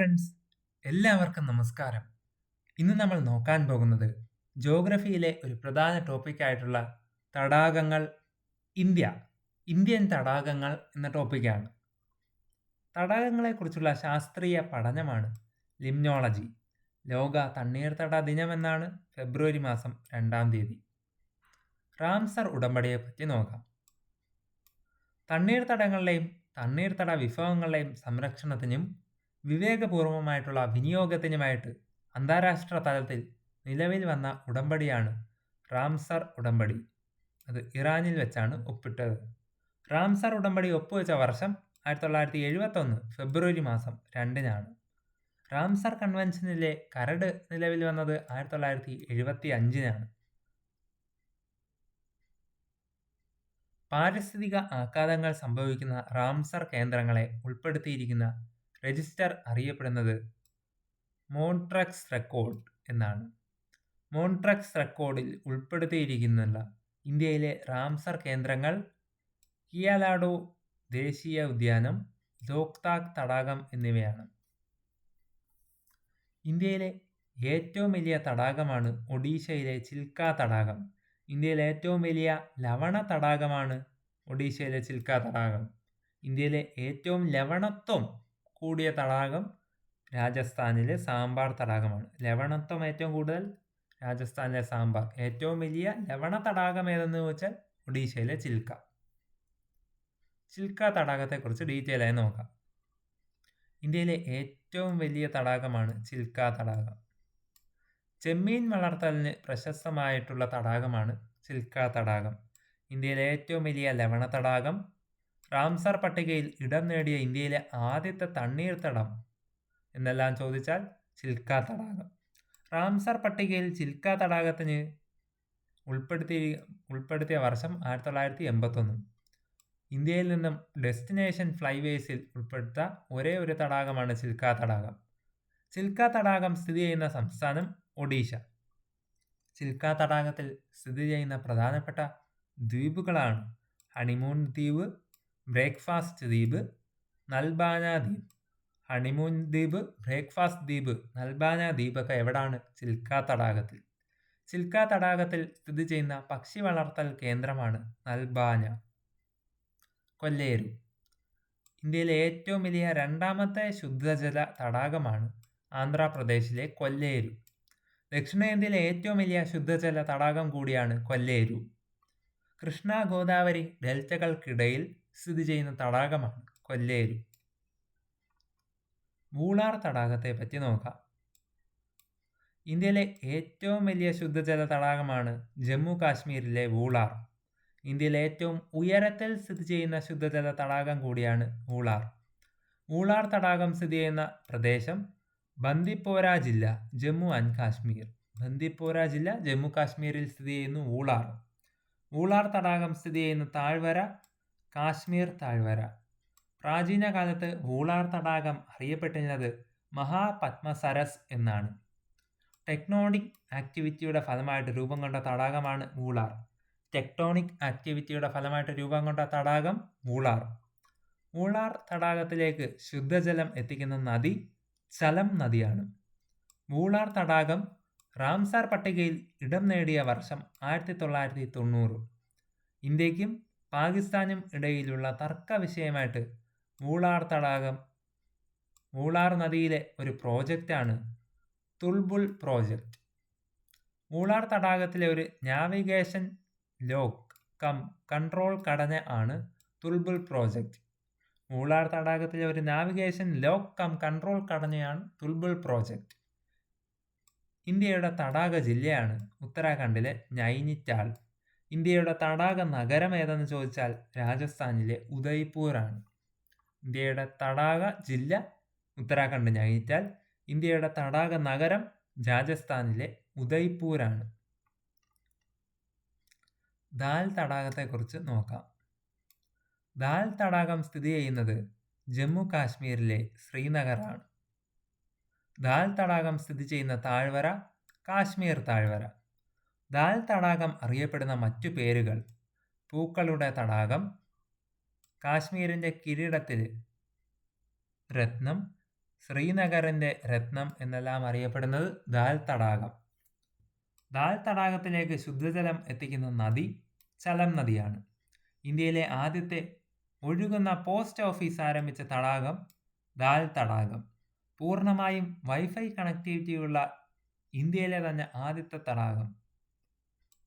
Friends, എല്ലാവർക്കും നമസ്കാരം. ഇന്ന് നമ്മൾ നോക്കാൻ പോകുന്നത് ജോഗ്രഫിയിലെ ഒരു പ്രധാന ടോപ്പിക്കായിട്ടുള്ള തടാകങ്ങൾ, ഇന്ത്യ, ഇന്ത്യൻ തടാകങ്ങൾ എന്ന ടോപ്പിക്കാണ്. തടാകങ്ങളെക്കുറിച്ചുള്ള ശാസ്ത്രീയ പഠനമാണ് ലിംനോളജി. ലോക തണ്ണീർത്തട ദിനമെന്നാണ് ഫെബ്രുവരി മാസം 2-ാം തീയതി. റാംസർ ഉടമ്പടിയെ പറ്റി നോക്കാം. തണ്ണീർത്തടങ്ങളുടെയും തണ്ണീർത്തട വിഭവങ്ങളുടെയും സംരക്ഷണത്തിനും വിവേകപൂർവമായിട്ടുള്ള വിനിയോഗത്തിനുമായിട്ട് അന്താരാഷ്ട്ര തലത്തിൽ നിലവിൽ വന്ന ഉടമ്പടിയാണ് റാംസർ ഉടമ്പടി. അത് ഇറാനിൽ വെച്ചാണ് ഒപ്പിട്ടത്. റാംസർ ഉടമ്പടി ഒപ്പുവെച്ച വർഷം 1971 ഫെബ്രുവരി മാസം 2-നാണ്. റാംസർ കൺവെൻഷനിലെ കരട് നിലവിൽ വന്നത് 1975-നാണ്. പാരിസ്ഥിതിക ആഘാതങ്ങൾ സംഭവിക്കുന്ന റാംസർ കേന്ദ്രങ്ങളെ ഉൾപ്പെടുത്തിയിരിക്കുന്ന രജിസ്റ്റർ അറിയപ്പെടുന്നത് മോൺട്രക്സ് റെക്കോർഡ് എന്നാണ്. മോൺട്രക്സ് റെക്കോർഡിൽ ഉൾപ്പെടുത്തിയിരിക്കുന്ന ഇന്ത്യയിലെ റാംസർ കേന്ദ്രങ്ങൾ കിയാലാഡോ ദേശീയ ഉദ്യാനം, ലോക്താക് തടാകം എന്നിവയാണ്. ഇന്ത്യയിലെ ഏറ്റവും വലിയ തടാകമാണ് ഒഡീഷയിലെ ചിൽക്ക തടാകം. ഇന്ത്യയിലെ ഏറ്റവും വലിയ ലവണ തടാകമാണ് ഒഡീഷയിലെ ചിൽക്ക തടാകം. ഇന്ത്യയിലെ ഏറ്റവും ലവണത്വം കൂടിയ തടാകം രാജസ്ഥാനിലെ സാമ്പാർ തടാകമാണ്. ലവണത്വം ഏറ്റവും കൂടുതൽ രാജസ്ഥാനിലെ സാമ്പാർ. ഏറ്റവും വലിയ ലവണ തടാകം ഏതെന്ന് ചോദിച്ചാൽ ഒഡീഷയിലെ ചിൽക്ക. ചിൽക്ക തടാകത്തെക്കുറിച്ച് ഡീറ്റെയിൽ ആയി നോക്കാം. ഇന്ത്യയിലെ ഏറ്റവും വലിയ തടാകമാണ് ചിൽക്ക തടാകം. ചെമ്മീൻ വളർത്തലിന് പ്രശസ്തമായിട്ടുള്ള തടാകമാണ് ചിൽക്ക തടാകം. ഇന്ത്യയിലെ ഏറ്റവും വലിയ ലവണ തടാകം. റാംസർ പട്ടികയിൽ ഇടം നേടിയ ഇന്ത്യയിലെ ആദ്യത്തെ തണ്ണീർത്തടം എന്നെല്ലാം ചോദിച്ചാൽ ചിൽക്ക തടാകം. റാംസർ പട്ടികയിൽ ചിൽക്ക തടാകത്തിന് ഉൾപ്പെടുത്തിയ വർഷം 1981. ഇന്ത്യയിൽ നിന്നും ഡെസ്റ്റിനേഷൻ ഫ്ലൈവേസിൽ ഉൾപ്പെടുത്ത ഒരേ ഒരു തടാകമാണ് ചിൽക്ക തടാകം. ചിൽക്ക തടാകം സ്ഥിതി ചെയ്യുന്ന സംസ്ഥാനം ഒഡീഷ. ചിൽക്ക തടാകത്തിൽ സ്ഥിതി ചെയ്യുന്ന പ്രധാനപ്പെട്ട ദ്വീപുകളാണ് ഹണിമൂൺ ദ്വീപ്, ബ്രേക്ക്ഫാസ്റ്റ് ദ്വീപ്, നൽബാന ദ്വീപ്. ഹണിമൂൺ ദ്വീപ്, ബ്രേക്ക്ഫാസ്റ്റ് ദ്വീപ്, നൽബാന ദ്വീപൊക്കെ എവിടാണ്? ചിൽക്ക തടാകത്തിൽ. ചിൽക്ക തടാകത്തിൽ സ്ഥിതി ചെയ്യുന്ന പക്ഷി വളർത്തൽ കേന്ദ്രമാണ് നൽബാന. കൊല്ലേരു. ഇന്ത്യയിലെ ഏറ്റവും വലിയ രണ്ടാമത്തെ ശുദ്ധജല തടാകമാണ് ആന്ധ്രാപ്രദേശിലെ കൊല്ലേരു. ദക്ഷിണേന്ത്യയിലെ ഏറ്റവും വലിയ ശുദ്ധജല തടാകം കൂടിയാണ് കൊല്ലേരു. കൃഷ്ണ ഗോദാവരി ഡെൽറ്റകൾക്കിടയിൽ സ്ഥിതി ചെയ്യുന്ന തടാകമാണ് കൊല്ലേരു. വൂളാർ തടാകത്തെ പറ്റി നോക്കാം. ഇന്ത്യയിലെ ഏറ്റവും വലിയ ശുദ്ധജല തടാകമാണ് ജമ്മു കാശ്മീരിലെ വൂളാർ. ഇന്ത്യയിലെ ഏറ്റവും ഉയരത്തിൽ സ്ഥിതി ചെയ്യുന്ന ശുദ്ധജല തടാകം കൂടിയാണ് വൂളാർ. വൂളാർ തടാകം സ്ഥിതി ചെയ്യുന്ന പ്രദേശം ബന്ദിപ്പോര ജില്ല, ജമ്മു ആൻഡ് കാശ്മീർ. ബന്ദിപ്പോര ജില്ല ജമ്മു കാശ്മീരിൽ സ്ഥിതി ചെയ്യുന്നു വൂളാർ. വൂളാർ തടാകം സ്ഥിതി ചെയ്യുന്ന താഴ്വര കാശ്മീർ താഴ്വര. പ്രാചീന കാലത്ത് വൂളാർ തടാകം അറിയപ്പെട്ടിരുന്നത് മഹാപത്മസരസ് എന്നാണ്. ടെക്ടോണിക് ആക്ടിവിറ്റിയുടെ ഫലമായിട്ട് രൂപം കൊണ്ട തടാകമാണ് വൂളാർ. ടെക്ടോണിക് ആക്ടിവിറ്റിയുടെ ഫലമായിട്ട് രൂപം കൊണ്ട തടാകം വൂളാർ. വൂളാർ തടാകത്തിലേക്ക് ശുദ്ധജലം എത്തിക്കുന്ന നദി ചലം നദിയാണ്. വൂളാർ തടാകം റാംസാർ പട്ടികയിൽ ഇടം നേടിയ വർഷം 1990. ഇന്ത്യക്കും പാകിസ്ഥാനും ഇടയിലുള്ള തർക്ക വിഷയമായിട്ട് വൂളാർ നദിയിലെ ഒരു പ്രോജക്റ്റാണ് തുൾബുൾ പ്രോജക്റ്റ്. വൂളാർ തടാകത്തിലെ ഒരു നാവിഗേഷൻ ലോക്ക് കം കൺട്രോൾ ഘടന ആണ് തുൾബുൾ പ്രോജക്റ്റ്. വൂളാർ തടാകത്തിലെ ഒരു നാവിഗേഷൻ ലോക്ക് കം കൺട്രോൾ ഘടനയാണ് തുൾബുൾ പ്രോജക്റ്റ്. ഇന്ത്യയുടെ തടാക ജില്ലയാണ് ഉത്തരാഖണ്ഡിലെ നൈനിറ്റാൾ. ഇന്ത്യയുടെ തടാക നഗരം ഏതെന്ന് ചോദിച്ചാൽ രാജസ്ഥാനിലെ ഉദയ്പൂരാണ്. ഇന്ത്യയുടെ തടാക ജില്ല ഉത്തരാഖണ്ഡ് നൈനിറ്റാൾ. ഇന്ത്യയുടെ തടാക നഗരം രാജസ്ഥാനിലെ ഉദയ്പൂരാണ്. ദാൽ തടാകത്തെക്കുറിച്ച് നോക്കാം. ദാൽ തടാകം സ്ഥിതി ചെയ്യുന്നത് ജമ്മു കാശ്മീരിലെ ശ്രീനഗറാണ്. ദാൽ തടാകം സ്ഥിതി ചെയ്യുന്ന താഴ്വര കാശ്മീർ താഴ്വര. ദാൽ തടാകം അറിയപ്പെടുന്ന മറ്റു പേരുകൾ പൂക്കളുടെ തടാകം, കാശ്മീരിൻ്റെ കിരീടത്തിൽ രത്നം, ശ്രീനഗറിൻ്റെ രത്നം എന്നെല്ലാം അറിയപ്പെടുന്നത് ദാൽ തടാകം. ദാൽ തടാകത്തിലേക്ക് ശുദ്ധജലം എത്തിക്കുന്ന നദി ചലം നദിയാണ്. ഇന്ത്യയിലെ ആദ്യത്തെ ഒഴുകുന്ന പോസ്റ്റ് ഓഫീസ് ആരംഭിച്ച തടാകം ദാൽ തടാകം. പൂർണ്ണമായും വൈഫൈ കണക്ടിവിറ്റിയുള്ള ഇന്ത്യയിലെ തന്നെ ആദ്യത്തെ തടാകം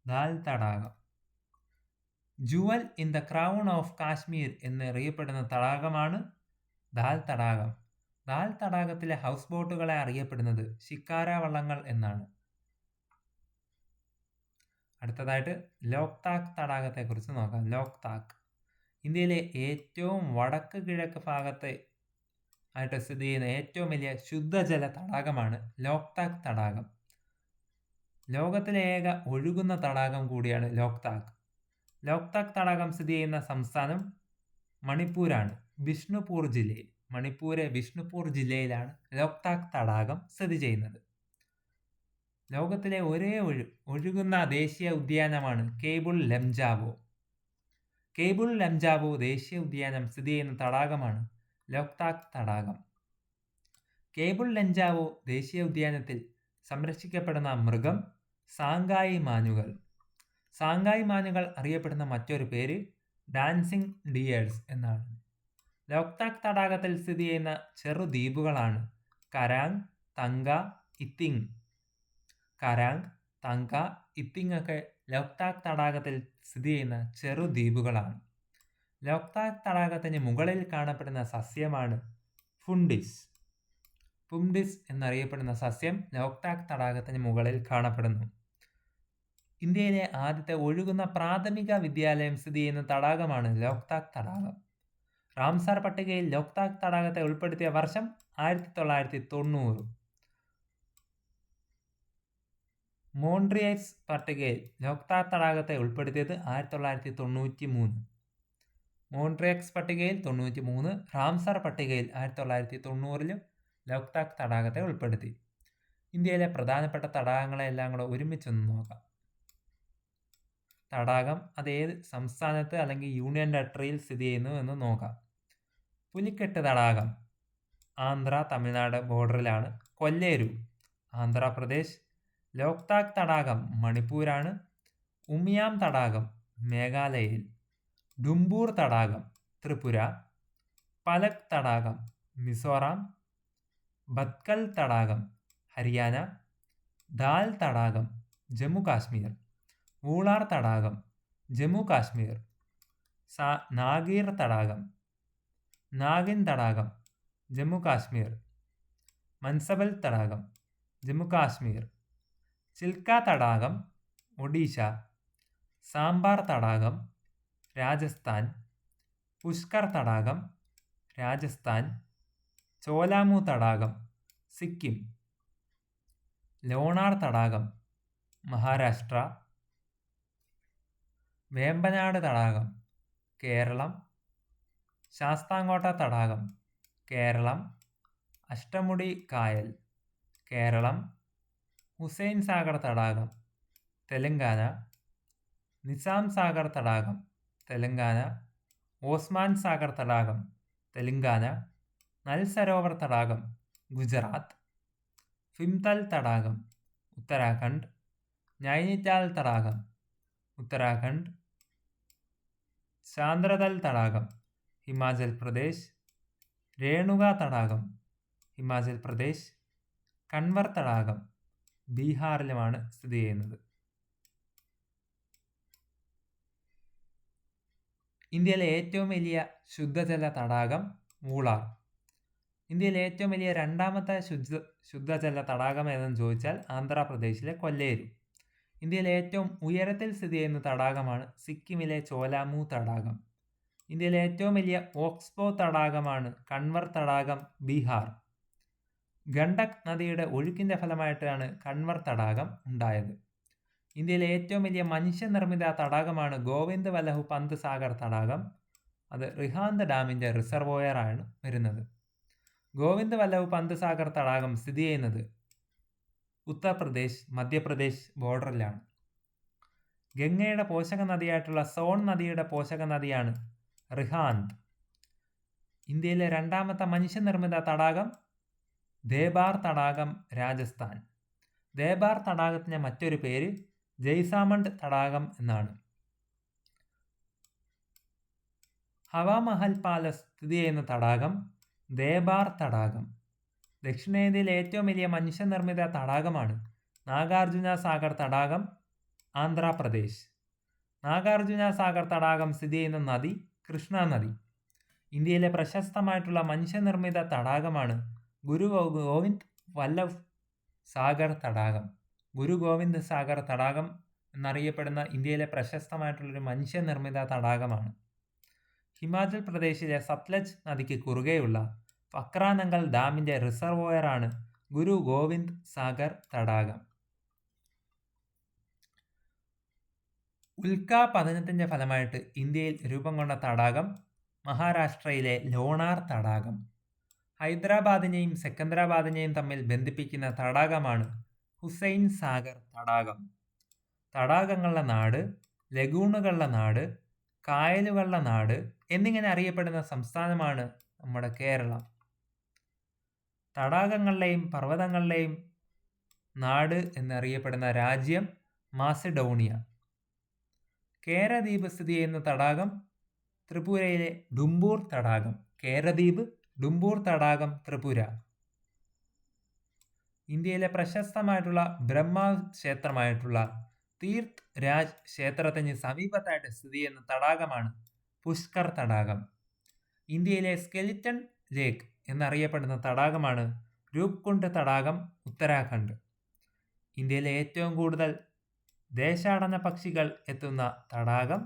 ദാൽ തടാകം. Jual in the crown of Kashmir എന്നറിയപ്പെടുന്ന തടാകമാണ് ദാൽ തടാകം. ദാൽ തടാകത്തിലെ ഹൗസ് ബോട്ടുകളെ അറിയപ്പെടുന്നത് ഷിക്കാര വള്ളങ്ങൾ എന്നാണ്. അടുത്തതായിട്ട് ലോക്താക് തടാകത്തെക്കുറിച്ച് നോക്കാം. ലോക്താക് ഇന്ത്യയിലെ ഏറ്റവും വടക്ക് കിഴക്ക് ഭാഗത്ത് ആയിട്ട് സ്ഥിതി ചെയ്യുന്ന ഏറ്റവും വലിയ ശുദ്ധജല തടാകമാണ് ലോക്താക് തടാകം. ലോകത്തിലെ ഏക ഒഴുകുന്ന തടാകം കൂടിയാണ് ലോക്താക്. ലോക്താക് തടാകം സ്ഥിതി ചെയ്യുന്ന സംസ്ഥാനം മണിപ്പൂരാണ്. ബിഷ്ണുപൂർ ജില്ലയിൽ, മണിപ്പൂരെ ബിഷ്ണുപൂർ ജില്ലയിലാണ് ലോക്താക് തടാകം സ്ഥിതി ചെയ്യുന്നത്. ലോകത്തിലെ ഒരേ ഒഴുകുന്ന ദേശീയ ഉദ്യാനമാണ് കേബിൾ ലംജാവോ. കേബിൾ ലംജാവോ ദേശീയ ഉദ്യാനം സ്ഥിതി ചെയ്യുന്ന തടാകമാണ് ലോക്താക് തടാകം. കേബിൾ ലംജാവോ ദേശീയ ഉദ്യാനത്തിൽ സംരക്ഷിക്കപ്പെടുന്ന മൃഗം സാങ്കായി മാനുകൾ. സാങ്കായി മാനുകൾ അറിയപ്പെടുന്ന മറ്റൊരു പേര് ഡാൻസിങ് ഡിയേഴ്സ് എന്നാണ്. ലോക്താക് തടാകത്തിൽ സ്ഥിതി ചെയ്യുന്ന ചെറുദ്വീപുകളാണ് കരാങ്, തങ്ക, ഇത്തിങ്. കരാങ്, തങ്ക, ഇത്തിങ് ഒക്കെ ലോക്താക് തടാകത്തിൽ സ്ഥിതി ചെയ്യുന്ന ചെറുദ്വീപുകളാണ്. ലോക്താക് തടാകത്തിന് മുകളിൽ കാണപ്പെടുന്ന സസ്യമാണ് ഫുണ്ടിസ്. പുംഡിസ് എന്നറിയപ്പെടുന്ന സസ്യം ലോക്താക് തടാകത്തിന് മുകളിൽ കാണപ്പെടുന്നു. ഇന്ത്യയിലെ ആദ്യത്തെ ഒഴുകുന്ന പ്രാഥമിക വിദ്യാലയം സ്ഥിതി ചെയ്യുന്ന തടാകമാണ് ലോക്താക് തടാകം. റാംസാർ പട്ടികയിൽ ലോക്താക് തടാകത്തെ ഉൾപ്പെടുത്തിയ വർഷം 1990. മോൺട്രിയൽസ് പട്ടികയിൽ ലോക്താക് തടാകത്തെ ഉൾപ്പെടുത്തിയത് 1993. മോൺട്രിയക്സ് പട്ടികയിൽ 93, റാംസാർ പട്ടികയിൽ 1990 ലോക്താക് തടാകത്തെ ഉൾപ്പെടുത്തി. ഇന്ത്യയിലെ പ്രധാനപ്പെട്ട തടാകങ്ങളെല്ലാം കൂടെ ഒരുമിച്ചൊന്ന് നോക്കാം. തടാകം അത് ഏത് സംസ്ഥാനത്ത് അല്ലെങ്കിൽ യൂണിയൻ ടെറിട്ടറിയിൽ സ്ഥിതി ചെയ്യുന്നു എന്ന് നോക്കാം. പുലിക്കെട്ട് തടാകം ആന്ധ്ര തമിഴ്നാട് ബോർഡറിലാണ്. കൊല്ലേരു ആന്ധ്രാപ്രദേശ്. ലോക്താക് തടാകം മണിപ്പൂരാണ്. ഉമിയാം തടാകം മേഘാലയയിൽ. ഡുംബൂർ തടാകം ത്രിപുര. പലക് തടാകം മിസോറാം. ബത്കൽ തടാകം ഹരിയാന. ദാൽ തടാകം ജമ്മു കാശ്മീർ. വൂളാർ തടാകം ജമ്മു കാശ്മീർ. നാഗീർ തടാകം നാഗിൻ തടാകം ജമ്മു കാശ്മീർ. മൻസബൽ തടാകം ജമ്മു കാശ്മീർ. ചിൽക്ക തടാകം ഒഡീഷ. സാമ്പാർ തടാകം രാജസ്ഥാൻ. പുഷ്കർ തടാകം രാജസ്ഥാൻ. ചോലാമു തടാകം സിക്കിം. ലോണാർ തടാകം മഹാരാഷ്ട്ര. വേമ്പനാട് തടാകം കേരളം. ശാസ്താംകോട്ട തടാകം കേരളം. അഷ്ടമുടി കായൽ കേരളം. ഹുസൈൻ സാഗർ തടാകം തെലങ്കാന. നിസാം സാഗർ തടാകം തെലങ്കാന. ഓസ്മാൻ സാഗർ തടാകം തെലങ്കാന. നൽ സരോവർ തടാകം ഗുജറാത്ത്. ഫിംതൽ തടാകം ഉത്തരാഖണ്ഡ്. നൈനിറ്റാൽ തടാകം ഉത്തരാഖണ്ഡ്. ചാന്ദ്രതൽ തടാകം ഹിമാചൽ പ്രദേശ്. രേണുക തടാകം ഹിമാചൽ പ്രദേശ്. കൻവർ തടാകം ബീഹാറിലുമാണ് സ്ഥിതി ചെയ്യുന്നത്. ഇന്ത്യയിലെ ഏറ്റവും വലിയ ശുദ്ധജല തടാകം വൂളാർ. ഇന്ത്യയിലെ ഏറ്റവും വലിയ രണ്ടാമത്തെ ശുദ്ധജല തടാകം ഏതെന്ന് ചോദിച്ചാൽ ആന്ധ്രാപ്രദേശിലെ കൊല്ലേരു. ഇന്ത്യയിലെ ഏറ്റവും ഉയരത്തിൽ സ്ഥിതി ചെയ്യുന്ന തടാകമാണ് സിക്കിമിലെ ചോലാമു തടാകം. ഇന്ത്യയിലെ ഏറ്റവും വലിയ ഓക്സ്ബോ തടാകമാണ് കൻവർ തടാകം ബീഹാർ. ഗണ്ഡക് നദിയുടെ ഒഴുക്കിൻ്റെ ഫലമായിട്ടാണ് കൻവർ തടാകം ഉണ്ടായത്. ഇന്ത്യയിലെ ഏറ്റവും വലിയ മനുഷ്യനിർമ്മിത തടാകമാണ് ഗോവിന്ദ് വല്ലഭ് പന്ത് സാഗർ തടാകം. അത് റിഹാന്ത് ഡാമിൻ്റെ റിസർവോയറാണ് വരുന്നത്. ഗോവിന്ദ് വല്ലഭ് പന്ത് സാഗർ തടാകം സ്ഥിതി ചെയ്യുന്നത് ഉത്തർപ്രദേശ് മധ്യപ്രദേശ് ബോർഡറിലാണ്. ഗംഗയുടെ പോഷക നദിയായിട്ടുള്ള സോൺ നദിയുടെ പോഷക നദിയാണ് റിഹാന്ത്. ഇന്ത്യയിലെ രണ്ടാമത്തെ മനുഷ്യനിർമ്മിത തടാകം ദേബാർ തടാകം, രാജസ്ഥാൻ. ദേബാർ തടാകത്തിന് മറ്റൊരു പേര് ജയ്സാമണ്ട് തടാകം എന്നാണ്. ഹവാമഹൽ പാലസ് സ്ഥിതി ചെയ്യുന്ന തടാകം ദേബാർ തടാകം. ദക്ഷിണേന്ത്യയിലെ ഏറ്റവും വലിയ മനുഷ്യനിർമ്മിത തടാകമാണ് നാഗാർജുന സാഗർ തടാകം, ആന്ധ്രാപ്രദേശ്. നാഗാർജുന സാഗർ തടാകം സ്ഥിതി ചെയ്യുന്ന നദി കൃഷ്ണ നദി. ഇന്ത്യയിലെ പ്രശസ്തമായിട്ടുള്ള മനുഷ്യനിർമ്മിത തടാകമാണ് ഗുരു ഗോവിന്ദ് വല്ലഭ് സാഗർ തടാകം. ഗുരു ഗോവിന്ദ് സാഗർ തടാകം എന്നറിയപ്പെടുന്ന ഇന്ത്യയിലെ പ്രശസ്തമായിട്ടുള്ളൊരു മനുഷ്യനിർമ്മിത തടാകമാണ്. ഹിമാചൽ പ്രദേശിലെ സത്ലജ് നദിക്ക് കുറുകെയുള്ള ഫക്രാനങ്കൽ ഡാമിൻ്റെ റിസർവോയറാണ് ഗുരു ഗോവിന്ദ് സാഗർ തടാകം. ഉൽക്കാപതനത്തിൻ്റെ ഫലമായിട്ട് ഇന്ത്യയിൽ രൂപം കൊണ്ട തടാകം മഹാരാഷ്ട്രയിലെ ലോണാർ തടാകം. ഹൈദരാബാദിനെയും സെക്കന്ദരാബാദിനെയും തമ്മിൽ ബന്ധിപ്പിക്കുന്ന തടാകമാണ് ഹുസൈൻ സാഗർ തടാകം. തടാകങ്ങളുടെ നാട്, ലഗൂണുകളുടെ നാട്, കായലുകളുടെ നാട് എന്നിങ്ങനെ അറിയപ്പെടുന്ന സംസ്ഥാനമാണ് നമ്മുടെ കേരളം. തടാകങ്ങളുടെയും പർവ്വതങ്ങളുടെയും നാട് എന്നറിയപ്പെടുന്ന രാജ്യം മാസിഡോണിയ. കേരദ്വീപ് സ്ഥിതി ചെയ്യുന്ന തടാകം ത്രിപുരയിലെ ഡുംബൂർ തടാകം. കേരദ്വീപ്, ഡുംബൂർ തടാകം, ത്രിപുര. ഇന്ത്യയിലെ പ്രശസ്തമായിട്ടുള്ള ബ്രഹ്മക്ഷേത്രമായിട്ടുള്ള തീർത്ത് രാജ് ക്ഷേത്രത്തിന് സമീപത്തായിട്ട് സ്ഥിതി ചെയ്യുന്ന തടാകമാണ് പുഷ്കർ തടാകം. ഇന്ത്യയിലെ സ്കെലിറ്റൺ ലേക്ക് എന്നറിയപ്പെടുന്ന തടാകമാണ് രൂപ്കുണ്ട് തടാകം, ഉത്തരാഖണ്ഡ്. ഇന്ത്യയിലെ ഏറ്റവും കൂടുതൽ ദേശാടന പക്ഷികൾ എത്തുന്ന തടാകം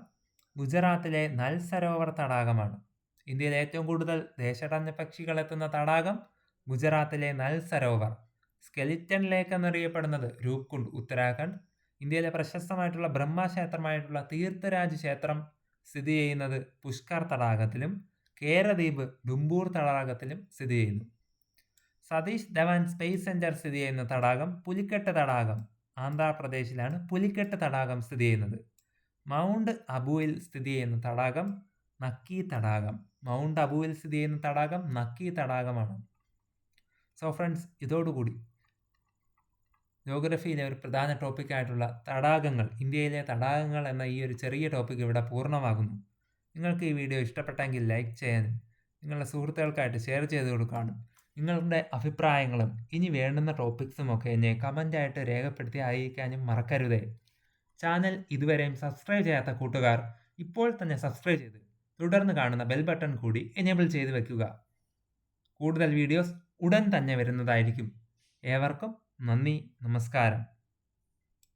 ഗുജറാത്തിലെ നൽ സരോവർ തടാകമാണ്. ഇന്ത്യയിലെ ഏറ്റവും കൂടുതൽ ദേശാടന പക്ഷികൾ എത്തുന്ന തടാകം ഗുജറാത്തിലെ നൽ സരോവർ. സ്കെലിറ്റൺ ലേക്ക് എന്നറിയപ്പെടുന്നത് രൂപ്കുണ്ട്, ഉത്തരാഖണ്ഡ്. ഇന്ത്യയിലെ പ്രശസ്തമായിട്ടുള്ള ബ്രഹ്മക്ഷേത്രമായിട്ടുള്ള തീർത്ഥരാജ് ക്ഷേത്രം സ്ഥിതി ചെയ്യുന്നത് പുഷ്കർ തടാകത്തിലും കേരദ്വീപ് ഡുംബൂർ തടാകത്തിലും സ്ഥിതി ചെയ്യുന്നു. സതീഷ് ധവാൻ സ്പേസ് സെന്റർ സ്ഥിതി ചെയ്യുന്ന തടാകം പുലിക്കെട്ട് തടാകം, ആന്ധ്രാപ്രദേശിലാണ് പുലിക്കെട്ട് തടാകം സ്ഥിതി ചെയ്യുന്നത്. മൗണ്ട് അബുവിൽ സ്ഥിതി ചെയ്യുന്ന തടാകം നക്കി തടാകം. മൗണ്ട് അബുവിൽ സ്ഥിതി ചെയ്യുന്ന തടാകം നക്കി തടാകമാണ്. സോ ഫ്രണ്ട്സ്, ഇതോടുകൂടി ജോഗ്രഫിയിലെ ഒരു പ്രധാന ടോപ്പിക്കായിട്ടുള്ള തടാകങ്ങൾ, ഇന്ത്യയിലെ തടാകങ്ങൾ എന്ന ഈ ഒരു ചെറിയ ടോപ്പിക് ഇവിടെ പൂർണ്ണമാകുന്നു. നിങ്ങൾക്ക് ഈ വീഡിയോ ഇഷ്ടപ്പെട്ടെങ്കിൽ ലൈക്ക് ചെയ്യാനും നിങ്ങളുടെ സുഹൃത്തുക്കൾക്കായിട്ട് ഷെയർ ചെയ്ത് കൊടുക്കാനും നിങ്ങളുടെ അഭിപ്രായങ്ങളും ഇനി വേണ്ടുന്ന ടോപ്പിക്സും ഒക്കെ എന്നെ കമൻ്റായിട്ട് രേഖപ്പെടുത്തി അറിയിക്കാനും മറക്കരുതേ. ചാനൽ ഇതുവരെയും സബ്സ്ക്രൈബ് ചെയ്യാത്ത കൂട്ടുകാർ ഇപ്പോൾ തന്നെ സബ്സ്ക്രൈബ് ചെയ്ത് തുടർന്ന് കാണുന്ന ബെൽ ബട്ടൺ കൂടി എനേബിൾ ചെയ്ത് വയ്ക്കുക. കൂടുതൽ വീഡിയോസ് ഉടൻ തന്നെ വരുന്നതായിരിക്കും. ഏവർക്കും നന്ദി, നമസ്കാരം.